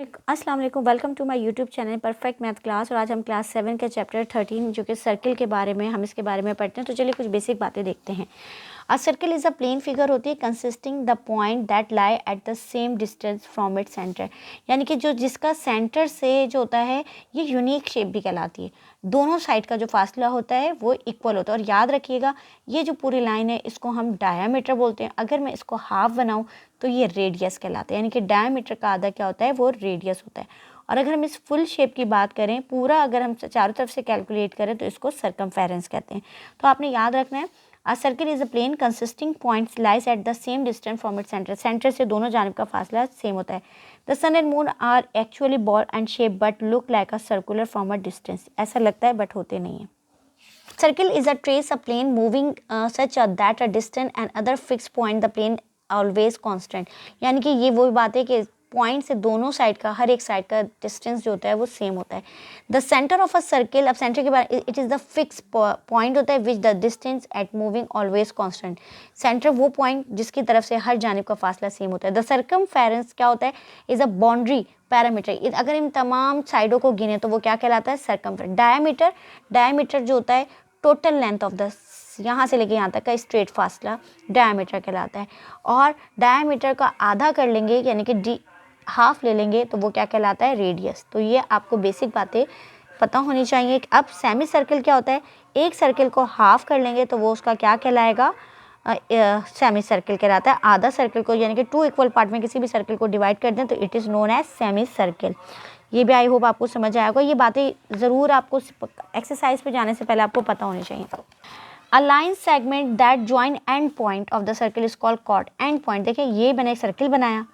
अस्सलाम वालेकुम, welcome to my YouTube channel perfect math class. और आज हम क्लास 7 के चैप्टर 13 जो कि सर्किल के बारे में हम इसके बारे में पढ़ते हैं। तो चलिए कुछ बेसिक बातें देखते हैं। A circle is a plane figure होती है consisting the point that lie at the same distance from its centre, यानी कि जो जिसका सेंटर से जो होता है ये यूनिक शेप भी कहलाती है। दोनों साइड का जो फासला होता है वो इक्वल होता है। और याद रखिएगा ये जो पूरी लाइन है इसको हम डायामीटर बोलते हैं। अगर मैं इसको हाफ बनाऊँ तो ये रेडियस कहलाता है, यानी कि डायमीटर का आधा क्या होता है वो रेडियस होता है। और अगर हम इस फुल शेप की बात करें, पूरा अगर हम चारों तरफ से कैलकुलेट करें तो इसको सरकमफेरेंस कहते हैं। तो आपने याद रखना है a circle is a plane consisting points lies at the same distance from it centre. Centre से दोनों जानिब का फासला सेम होता है। The sun and moon are actually ball and shape but look like a circular from a distance. ऐसा लगता है बट होते नहीं है। Circle is a trace a plane moving such that a distant and other fixed point the plane always constant। यानी कि ये वो बात है कि पॉइंट से दोनों साइड का हर एक साइड का डिस्टेंस जो होता है वो सेम होता है। The centre of a circle, अब सेंटर के बाद it is the fix point होता है which the distance at moving always constant. Centre वो पॉइंट जिसकी तरफ से हर जानिब का फासला सेम होता है। द सर्कमफेरेंस क्या होता है, इज अ बाउंड्री पैरामीटर। अगर इन तमाम साइडों को गिने तो वो क्या कहलाता है, सर्कमफेरेंस। डायमीटर जो होता है टोटल लेंथ ऑफ द यहाँ से लेके यहाँ तक का स्ट्रेट फासला डायमीटर कहलाता है। और डायमीटर का आधा कर लेंगे यानी कि हाफ ले लेंगे तो वो क्या कहलाता है, रेडियस। तो ये आपको बेसिक बातें पता होनी चाहिए। अब सेमी सर्किल क्या होता है, एक सर्किल को हाफ कर लेंगे तो वो उसका क्या कहलाएगा, सेमी सर्किल कहलाता है। आधा सर्किल को यानी कि 2 इक्वल पार्ट में किसी भी सर्किल को डिवाइड कर दें तो it is known as semi circle. ये भी आई होप आपको समझ आएगा। ये बातें ज़रूर आपको एक्सरसाइज पे जाने से पहले आपको पता होनी चाहिए। A line segment that join end point of the circle is called chord. End point, देखिए ये मैंने एक सर्किल बनाया,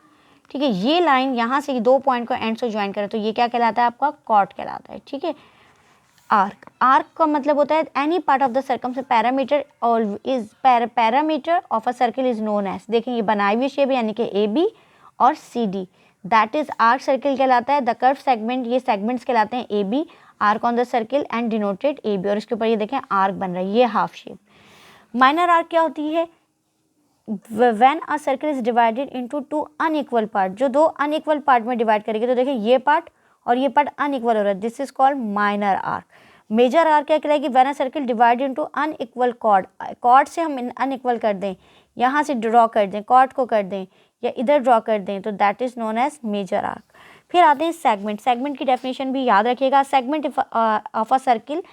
ठीक है, ये लाइन यहाँ से 2 पॉइंट को एंड से ज्वाइन करे तो ये क्या कहलाता है, आपका कॉर्ड कहलाता है, ठीक है। आर्क का मतलब होता है any part of the circumference perimeter और is perimeter of a circle is known as, देखिए ये बनाई हुई शेप यानी कि ए बी और C D, that is arc circle कहलाता है। द कर्व सेगमेंट, ये सेगमेंट्स कहलाते हैं A B, arc on the circle and denoted A B. और इसके ऊपर ये देखें आर्क बन रहा है, ये हाफ शेप। माइनर आर्क क्या होती है, when a circle is divided into 2 unequal part, जो 2 अनइक्वल पार्ट में डिवाइड करेंगे तो देखिए ये पार्ट और ये पार्ट अनइक्वल हो रहा है, this is called minor arc. Major arc क्या कहलाएगी, when a circle divide into unequal chord, chord से हम अनइक्वल कर दें, यहाँ से ड्रॉ कर दें, कॉर्ड को कर दें या इधर ड्रॉ कर दें तो that is known as major arc. फिर आते हैं सेगमेंट। सेगमेंट की डेफिनेशन भी याद रखिएगा। Segment of a circle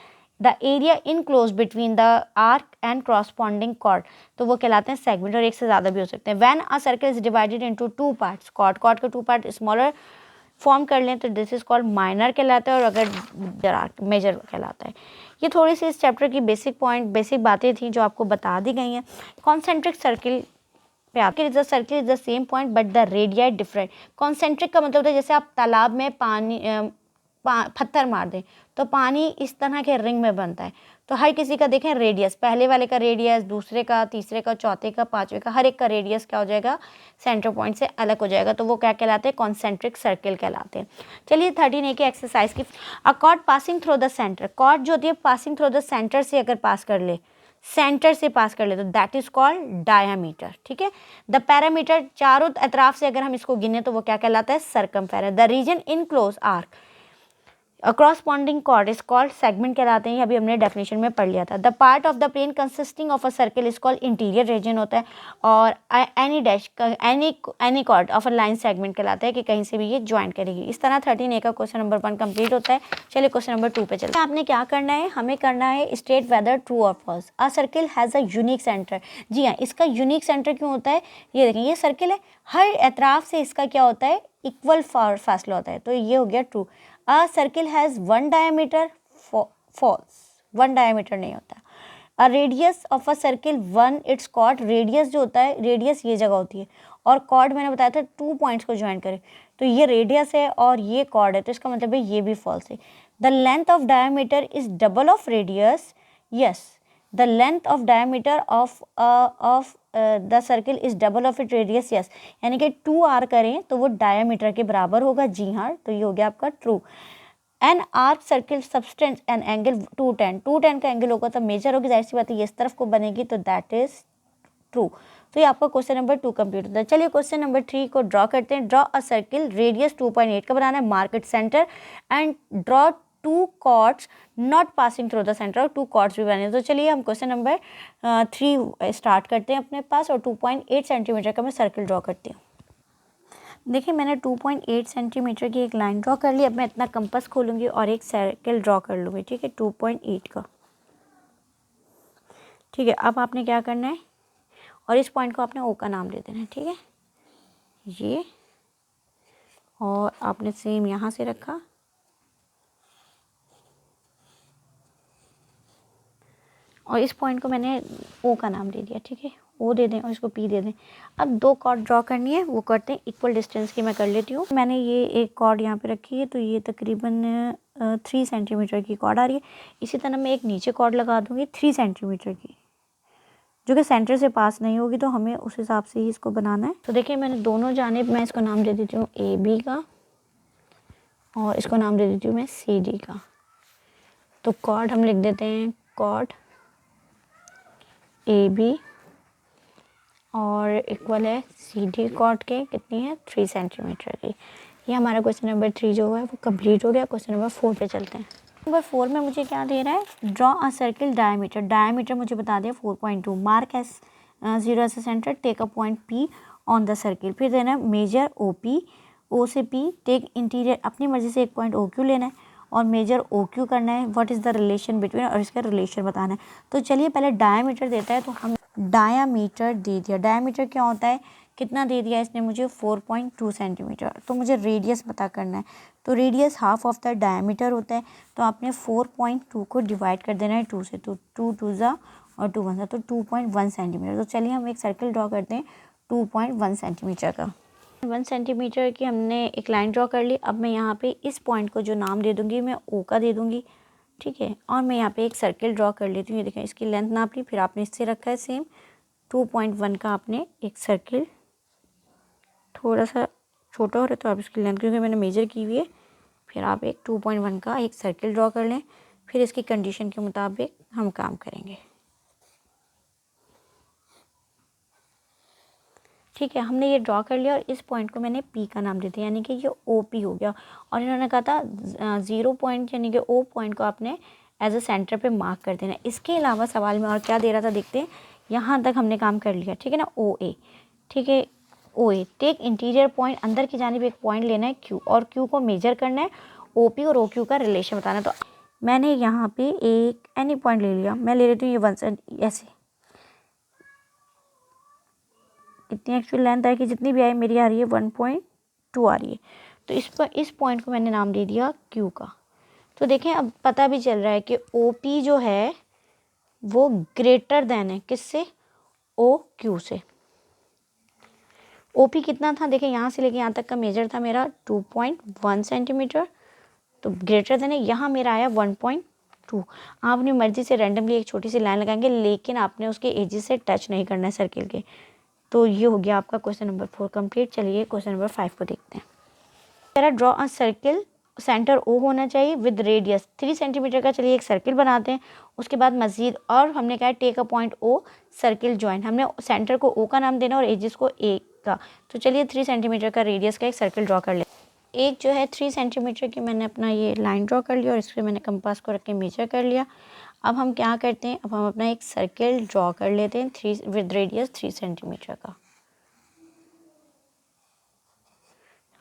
the area enclose between the arc and corresponding chord, तो वो कहलाते हैं सेगमेंट। और एक से ज़्यादा भी हो सकते हैं। When a circle is divided into 2 parts, chord के 2 पार्ट स्मॉलर फॉर्म कर लें तो दिस इज कॉल्ड माइनर कहलाता है। और अगर मेजर कहलाता है। ये थोड़ी सी इस चैप्टर की बेसिक बातें थी जो आपको बता दी गई हैं। कॉन्सेंट्रिक सर्किल पे आपके circle is the same point but the radii different. Concentric का मतलब होता है जैसे आप तालाब में पानी पत्थर मार दें तो पानी इस तरह के रिंग में बनता है। तो हर किसी का देखें रेडियस, पहले वाले का रेडियस, दूसरे का, तीसरे का, चौथे का, पांचवे का, हर एक का रेडियस क्या हो जाएगा, सेंटर पॉइंट से अलग हो जाएगा। तो वो क्या कहलाते हैं, कॉन्सेंट्रिक सर्किल कहलाते हैं। चलिए 13A की एक्सरसाइज की। A chord passing through the centre, chord जो होती है पासिंग थ्रू द सेंटर से अगर पास कर ले, सेंटर से पास कर ले तो दैट इज कॉल्ड डायामीटर, ठीक है। द पैरामीटर, चारों अतराफ से अगर हम इसको गिने तो वो क्या कहलाता है, circumference. The region enclose arc, corresponding chord is called segment कहलाते हैं। अभी हमने डेफिनेशन में पढ़ लिया था। The part of the plane consisting of a circle is called interior region होता है। और any dash any chord of a line segment कहलाता है कि कहीं से भी ये ज्वाइन करेगी। इस तरह 13A का क्वेश्चन नंबर 1 कंप्लीट होता है। चलिए क्वेश्चन नंबर 2 पे चलते हैं। आपने क्या करना है, हमें करना है स्टेट वेदर ट्रू और false. A circle has a unique centre. जी हाँ, इसका यूनिक सेंटर क्यों होता है, ये देखें ये सर्किल है, हर एतराफ से इसका क्या होता है, इक्वल फासला होता है। तो ये हो गया true. A circle has 1 diameter, false, 1 diameter नहीं होता। A radius of a circle 1 its chord, radius जो होता है, रेडियस ये जगह होती है और कॉर्ड मैंने बताया था 2 पॉइंट्स को ज्वाइन करें तो ये रेडियस है और ये कॉर्ड है, तो इसका मतलब है ये भी फॉल्स है। The length of diameter is double of radius, yes the length of diameter of the circle is double of it radius, yes, यानी कि 2R करें तो वो डायमीटर के बराबर होगा, जी हाँ, तो ये हो गया आपका true. An arc circle substance an angle 210, 210 का एंगल होगा तो मेजर होगी, जाहिर सी बात है ये इस तरफ को बनेगी तो दैट इज ट्रू। तो ये आपका क्वेश्चन नंबर 2 कंप्लीट होता है। चलिए क्वेश्चन नंबर 3 को ड्रॉ करते हैं। ड्रॉ अ सर्किल रेडियस 2.8 का बनाना है, market centre and draw 2 chords not passing through the centre, और 2 कॉर्ड्स भी बने। तो चलिए हम क्वेश्चन नंबर 3 स्टार्ट करते हैं अपने पास, और 2.8 सेंटीमीटर का मैं सर्किल ड्रॉ करती हूँ। देखिए मैंने 2.8 सेंटीमीटर की एक लाइन ड्रॉ कर ली। अब मैं इतना कंपास खोलूँगी और एक सर्किल ड्रॉ कर लूँगी, ठीक है, 2.8 का। ठीक है, अब आपने क्या करना है, और इस पॉइंट को आपने ओ का नाम दे देना है, ठीक है, ये, और आपने सेम यहाँ से रखा, और इस पॉइंट को मैंने ओ का नाम दे दिया, ठीक है, ओ दे दें और इसको पी दे दें। अब 2 कॉर्ड ड्रॉ करनी है, वो करते हैं इक्वल डिस्टेंस की, मैं कर लेती हूँ। मैंने ये एक कॉर्ड यहाँ पे रखी है, तो ये तकरीबन 3 सेंटीमीटर की कॉर्ड आ रही है। इसी तरह मैं एक नीचे कॉर्ड लगा दूँगी 3 सेंटीमीटर की, जो कि सेंटर से पास नहीं होगी, तो हमें उस हिसाब से ही इसको बनाना है। तो देखिए मैंने दोनों जानिब, मैं इसको नाम दे देती हूँ ए बी का, और इसको नाम दे देती हूँ मैं सी डी का। तो कॉर्ड हम लिख देते हैं कॉर्ड ए बी, और इक्वल है सी डी कॉर्ड के, कितनी है 3 सेंटीमीटर की। ये हमारा क्वेश्चन नंबर 3 जो है वो कंप्लीट हो गया। क्वेश्चन नंबर 4 पे चलते हैं। नंबर 4 में मुझे क्या दे रहा है, draw a circle diameter. Diameter मुझे बता दिया 4.2, mark S 0 S centre, take a point P on the circle. फिर देना है मेजर ओ पी, ओ से पी, टेक इंटीरियर, अपनी मर्जी से एक पॉइंट ओ क्यू लेना है और मेजर ओ क्यू करना है। What is the relation between, और इसका रिलेशन बताना है। तो चलिए पहले डायमीटर देता है, तो हम डायामीटर दे दिया। डायामीटर क्या होता है, कितना दे दिया इसने मुझे 4.2 सेंटीमीटर। तो मुझे रेडियस पता करना है, तो radius half of the diameter होता है। तो आपने 4.2 को डिवाइड कर देना है 2 से, तो 2 2 ज़ा और 2 1 ज़ा, तो 2.1 सेंटीमीटर। तो चलिए हम एक सर्किल ड्रॉ करते हैं 2.1 सेंटीमीटर का। 1 सेंटीमीटर की हमने एक लाइन ड्रॉ कर ली। अब मैं यहाँ पे इस पॉइंट को जो नाम दे दूँगी, मैं ओ का दे दूँगी, ठीक है, और मैं यहाँ पे एक सर्किल ड्रॉ कर लेती हूँ। ये देखें, इसकी लेंथ नाप ली, फिर आपने इससे रखा है सेम 2.1 का आपने एक सर्किल, थोड़ा सा छोटा हो रहा है तो आप इसकी लेंथ, क्योंकि मैंने मेजर की हुई है, फिर आप एक 2.1 का एक सर्किल ड्रॉ कर लें। फिर इसकी कंडीशन के मुताबिक हम काम करेंगे, ठीक है। हमने ये ड्रॉ कर लिया, और इस पॉइंट को मैंने पी का नाम दे दिया, यानी कि ये ओ पी हो गया। और इन्होंने कहा था 0 पॉइंट यानी कि ओ पॉइंट को आपने एज अ सेंटर पे मार्क कर देना। इसके अलावा सवाल में और क्या दे रहा था देखते हैं। यहाँ तक हमने काम कर लिया, ठीक है ना, ओ ए, ठीक है, ओ ए, टेक इंटीरियर पॉइंट, अंदर की जानिब एक पॉइंट लेना है क्यू, और क्यू को मेजर करना है, ओ पी और ओ क्यू का रिलेशन बताना है। तो मैंने यहाँ पे एक एनी पॉइंट ले लिया, मैं ले लेती हूँ ये 1 ऐसे, इतनी एक्चुअल लेंथ है कि जितनी भी आई मेरी आ रही है 1.2 आ रही है। तो इस पॉइंट को मैंने नाम दे दिया क्यू का। तो देखें अब पता भी चल रहा है कि ओ पी जो है वो ग्रेटर देन है किससे, ओ क्यू से। ओ पी कितना था, देखें यहाँ से लेके यहाँ तक का मेजर था मेरा 2.1 सेंटीमीटर, तो ग्रेटर देन है, यहाँ मेरा आया 1.2। आप अपनी मर्जी से रैंडमली एक छोटी सी लाइन लगाएंगे, लेकिन आपने उसके एजेस से टच नहीं करना है सर्किल के। तो ये हो गया आपका क्वेश्चन नंबर 4 कंप्लीट। चलिए क्वेश्चन नंबर 5 को देखते हैं। मेरा draw a circle, centre O होना चाहिए विद रेडियस 3 सेंटीमीटर का। चलिए एक सर्किल बनाते हैं, उसके बाद मजीद, और हमने कहा take a point O circle join, हमने सेंटर को ओ का नाम देना और एजेस को ए का। तो चलिए 3 सेंटीमीटर का रेडियस का एक सर्किल ड्रॉ कर ले। एक जो है 3 सेंटीमीटर की मैंने अपना ये लाइन ड्रॉ कर लिया, और इसमें मैंने कंपास को रख के मेजर कर लिया। अब हम क्या करते हैं, अब हम अपना एक सर्किल ड्रॉ कर लेते हैं 3 विद रेडियस 3 सेंटीमीटर का।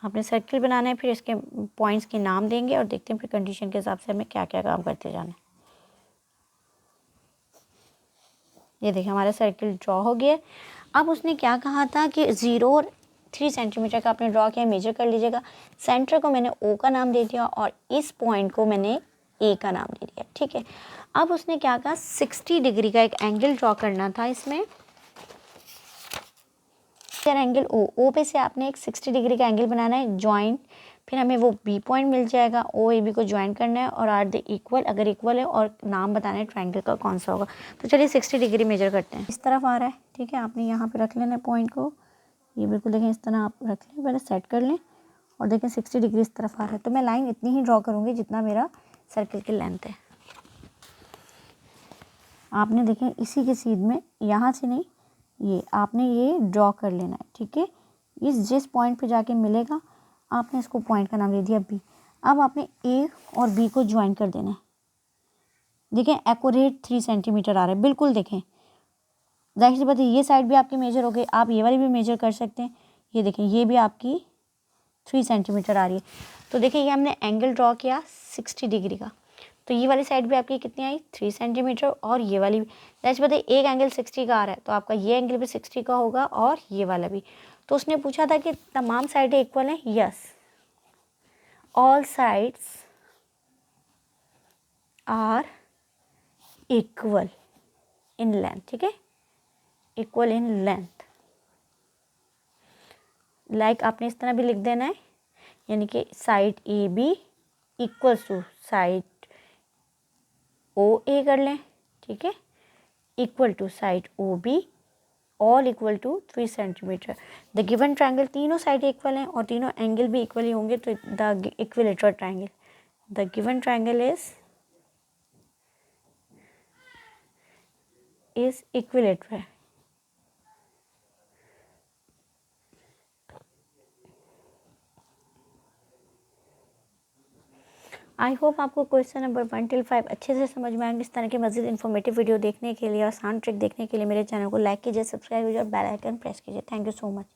आपने सर्किल बनाना है, फिर इसके पॉइंट्स के नाम देंगे और देखते हैं फिर कंडीशन के हिसाब से हमें क्या क्या काम करते जाना है। ये देखिए हमारा सर्किल ड्रॉ हो गया। अब उसने क्या कहा था कि 0 और 3 सेंटीमीटर का आपने ड्रॉ किया, मेजर कर लीजिएगा। सेंटर को मैंने ओ का नाम दे दिया, और इस पॉइंट को मैंने ए का नाम दे दिया, ठीक है। अब उसने क्या कहा, 60 डिग्री का एक एंगल ड्रॉ करना था इसमें, एंगल ओ पे से आपने एक 60 डिग्री का एंगल बनाना है ज्वाइंट। फिर हमें वो बी पॉइंट मिल जाएगा, ओ ए बी को ज्वाइन करना है, और आर द इक्वल, अगर इक्वल है, और नाम बताना है ट्रायंगल का कौन सा होगा। तो चलिए 60 डिग्री मेजर करते हैं। इस तरफ आ रहा है, ठीक है, आपने यहाँ पे रख लेना है पॉइंट को, ये बिल्कुल देखें इस तरह आप रख लें, पहले सेट कर लें, और देखें 60 डिग्री इस तरफ आ रहा है। तो मैं लाइन इतनी ही ड्रॉ करूँगी जितना मेरा सर्किल की लेंथ है। आपने देखें इसी के सीध में, यहाँ से नहीं, ये आपने ये ड्रॉ कर लेना है, ठीक है। इस जिस पॉइंट पे जाके मिलेगा आपने इसको पॉइंट का नाम दे दिया बी। अब आपने ए और बी को ज्वाइन कर देना है। देखें एक्यूरेट 3 सेंटीमीटर आ रहा है, बिल्कुल देखें। जाहिर सी बात है ये साइड भी आपकी मेजर हो गई, आप ये वाली भी मेजर कर सकते हैं। ये देखें ये भी आपकी 3 सेंटीमीटर आ रही है। तो देखिए ये हमने एंगल ड्रॉ किया 60 डिग्री का, तो ये वाली साइड भी आपकी कितनी आई 3 सेंटीमीटर, और ये वाली भी। जैसे बताइए एक एंगल 60 का आ रहा है तो आपका ये एंगल भी 60 का होगा और ये वाला भी। तो उसने पूछा था कि तमाम साइडें इक्वल हैं, yes all sides are equal in length, ठीक है, इक्वल इन लेंथ। लाइक आपने इस तरह भी लिख देना है, यानी कि side A B equals to side O A कर लें, ठीक है, equal to side O B all equal to 3 centimetre. The given triangle, तीनों साइड इक्वल हैं और तीनों एंगल भी इक्वल ही होंगे, तो the equilateral triangle, the given triangle is equilateral. I hope आपको क्वेश्चन नंबर 1 till 5 अच्छे से समझ में आएंगे। इस तरह के मज़ीद इन्फॉर्मेटिव वीडियो देखने के लिए, आसान ट्रिक देखने के लिए मेरे चैनल को लाइक कीजिए, सब्सक्राइब कीजिए और बेल आइकन प्रेस कीजिए। Thank you so much.